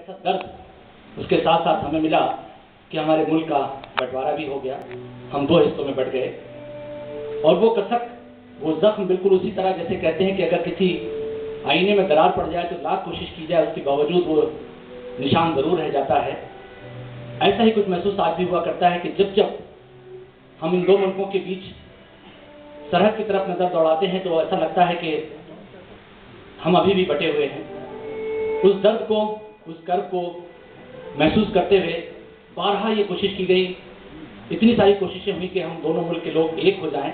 ऐसा दर्द उसके साथ साथ हमें मिला कि हमारे मुल्क का बंटवारा भी हो गया, हम दो हिस्सों में बंट गए। और वो कसक, वो जख्म बिल्कुल उसी तरह जैसे कहते हैं कि अगर किसी आईने में दरार पड़ जाए तो लाख कोशिश की जाए उसके बावजूद वो निशान जरूर रह जाता है। ऐसा ही कुछ महसूस आज भी हुआ करता है कि जब जब हम इन दो मुल्कों के बीच सरहद की तरफ नजर दौड़ाते हैं तो ऐसा लगता है कि हम अभी भी बटे हुए हैं। उस दर्द को, उस कर्ब को महसूस करते हुए बारहा ये कोशिश की गई, इतनी सारी कोशिशें हुई कि हम दोनों मुल्क के लोग एक हो जाएं,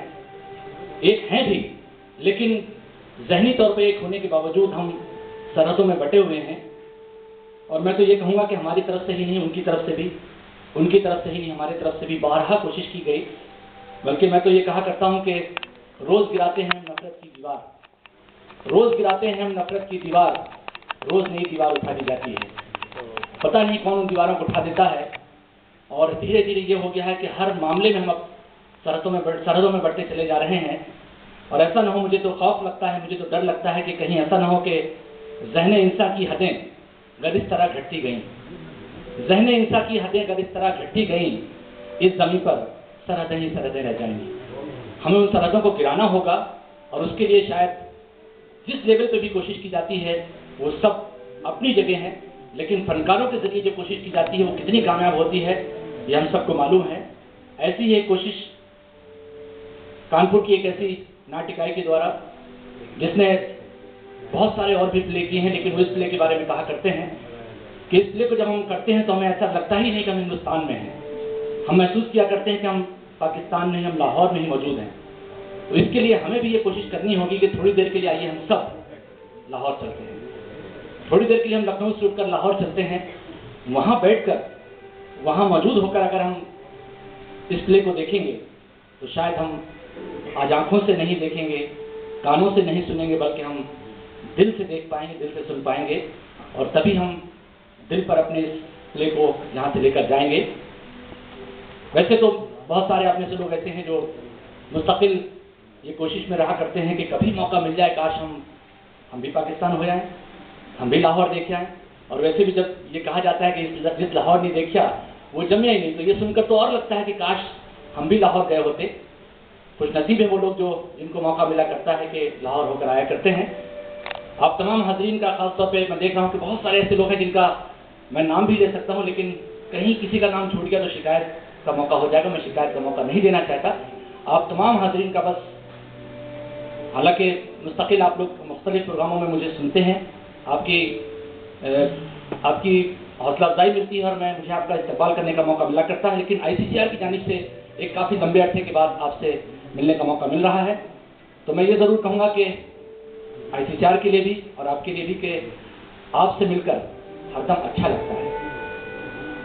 एक हैं भी, लेकिन ज़हनी तौर पे एक होने के बावजूद हम सरहदों में बटे हुए हैं। और मैं तो ये कहूँगा कि हमारी तरफ से ही नहीं, उनकी तरफ से भी, उनकी तरफ से ही नहीं, हमारी तरफ से भी बारहा कोशिश की गई। बल्कि मैं तो ये कहा करता हूँ कि रोज़ गिराते हैं हम नफरत की दीवार, रोज़ गिराते हैं हम नफरत की दीवार, रोज़ नई दीवार उठा दी जाती है। पता नहीं कौन उन दीवारों को उठा देता है। और धीरे धीरे ये हो गया है कि हर मामले में हम अब सरहदों में बढ़ते चले जा रहे हैं। और ऐसा ना हो, मुझे तो खौफ लगता है, मुझे तो डर लगता है कि कहीं ऐसा ना हो कि ज़हन इंसान की हदें अगर इस तरह घटती गईं, ज़हन इंसान की हदें अगर इस तरह घटती गईं, इस ज़मीन पर सरहदें ही सरहदें रह जाएंगी। हमें उन सरहदों को गिराना होगा। और उसके लिए शायद जिस लेवल पे भी कोशिश की जाती है वो सब अपनी जगह है, लेकिन फनकारों के जरिए जो कोशिश की जाती है वो कितनी कामयाब होती है ये हम सबको मालूम है। ऐसी ही एक कोशिश कानपुर की एक ऐसी नाट्य इकाई के द्वारा, जिसने बहुत सारे और भी प्ले किए हैं, लेकिन वो इस प्ले के बारे में कहा करते हैं कि इस प्ले को जब हम करते हैं तो हमें ऐसा लगता ही नहीं कि हम हिंदुस्तान में हैं। हम महसूस किया करते हैं कि हम पाकिस्तान में, हम लाहौर में ही मौजूद हैं। तो इसके लिए हमें भी ये कोशिश करनी होगी कि थोड़ी देर के लिए आइए हम सब लाहौर चलते हैं, थोड़ी देर के लिए हम लखनऊ से उठकर लाहौर चलते हैं। वहाँ बैठकर, वहाँ मौजूद होकर अगर हम इस प्ले को देखेंगे तो शायद हम आज आंखों से नहीं देखेंगे, कानों से नहीं सुनेंगे, बल्कि हम दिल से देख पाएंगे, दिल से सुन पाएंगे। और तभी हम दिल पर अपने इस प्ले को यहाँ से लेकर जाएंगे। वैसे तो बहुत सारे आप में से लोग ऐसे हैं जो मुस्तकिल ये कोशिश में रहा करते हैं कि कभी मौका मिल जाए, काश हम भी पाकिस्तान हो जाएं, हम भी लाहौर देख आएं। और वैसे भी जब ये कहा जाता है कि जिस लाहौर नहीं देखा वो जमे ही नहीं, तो ये सुनकर तो और लगता है कि काश हम भी लाहौर गए होते। कुछ नसीब है वो लोग जो जिनको मौका मिला करता है कि लाहौर होकर आया करते हैं। आप तमाम हाजरीन का खासतौर पर मैं देख रहा हूँ कि बहुत सारे ऐसे लोग हैं जिनका मैं नाम भी ले सकता हूँ, लेकिन कहीं किसी का नाम छूट गया तो शिकायत का मौका हो जाएगा। मैं शिकायत का मौका नहीं देना चाहता। आप तमाम हाजरीन का बस, हालांकि मुस्तकिल आप लोग मुख्तलिफ प्रोग्रामों में मुझे सुनते हैं, आपकी हौसला अफजाई मिलती है और मुझे आपका इस्तेमाल करने का मौका मिला करता है। लेकिन ICCR की जानिब से एक काफ़ी लंबे अरसे के बाद आपसे मिलने का मौका मिल रहा है। तो मैं ये ज़रूर कहूँगा कि ICCR के लिए भी और आपके लिए भी कि आपसे मिलकर हरदम अच्छा लगता है,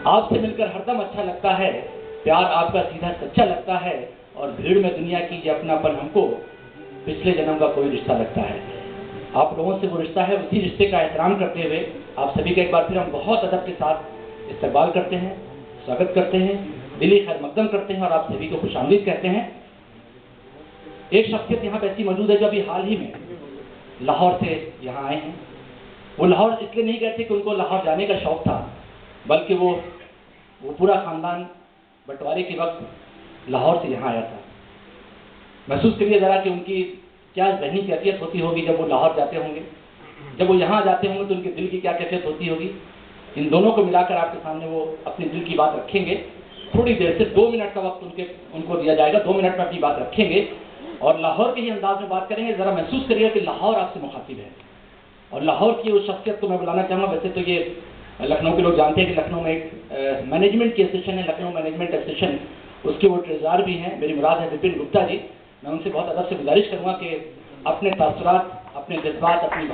आपसे मिलकर हरदम अच्छा लगता है। प्यार आपका सीधा सच्चा लगता है और भीड़ में दुनिया की ये अपनापन हमको पिछले जन्म का कोई रिश्ता लगता है। आप लोगों से वो रिश्ता है, उसी रिश्ते का एहतराम करते हुए आप सभी का एक बार फिर हम बहुत अदब के साथ इस्तकबाल करते हैं, स्वागत करते हैं, दिली खैर मकदम करते हैं और आप सभी को खुशामदीद कहते हैं। एक शख्सियत यहाँ पे ऐसी मौजूद है जो अभी हाल ही में लाहौर से यहाँ आए हैं। वो लाहौर इसलिए नहीं गए थे कि उनको लाहौर जाने का शौक़ था, बल्कि वो पूरा ख़ानदान बंटवारे के वक्त लाहौर से यहाँ आया था। महसूस करिए ज़रा कि उनकी क्या ज़हनी कैफियत होती होगी जब वो लाहौर जाते होंगे, जब वो यहाँ जाते होंगे तो उनके दिल की क्या कैफियत होती होगी। इन दोनों को मिलाकर आपके सामने वो अपने दिल की बात रखेंगे। थोड़ी देर से 2 मिनट का वक्त उनको दिया जाएगा, 2 मिनट में अपनी बात रखेंगे और लाहौर के ही अंदाज में बात करेंगे। ज़रा महसूस करिए कि लाहौर आपसे मुखातिब है और लाहौर की उस शख्सियत को मैं बुलाना चाहूँगा। वैसे तो ये लखनऊ के लोग जानते हैं कि लखनऊ में एक मैनेजमेंट की एसोसिएशन है, लखनऊ मैनेजमेंट एसोसिएशन, उसके वो ट्रेज़रार भी हैं, मेरी मुराद है विपिन गुप्ता जी। मैं उनसे बहुत अदब से गुजारिश करूँगा कि अपने तासुरात, अपने जज्बात, अपनी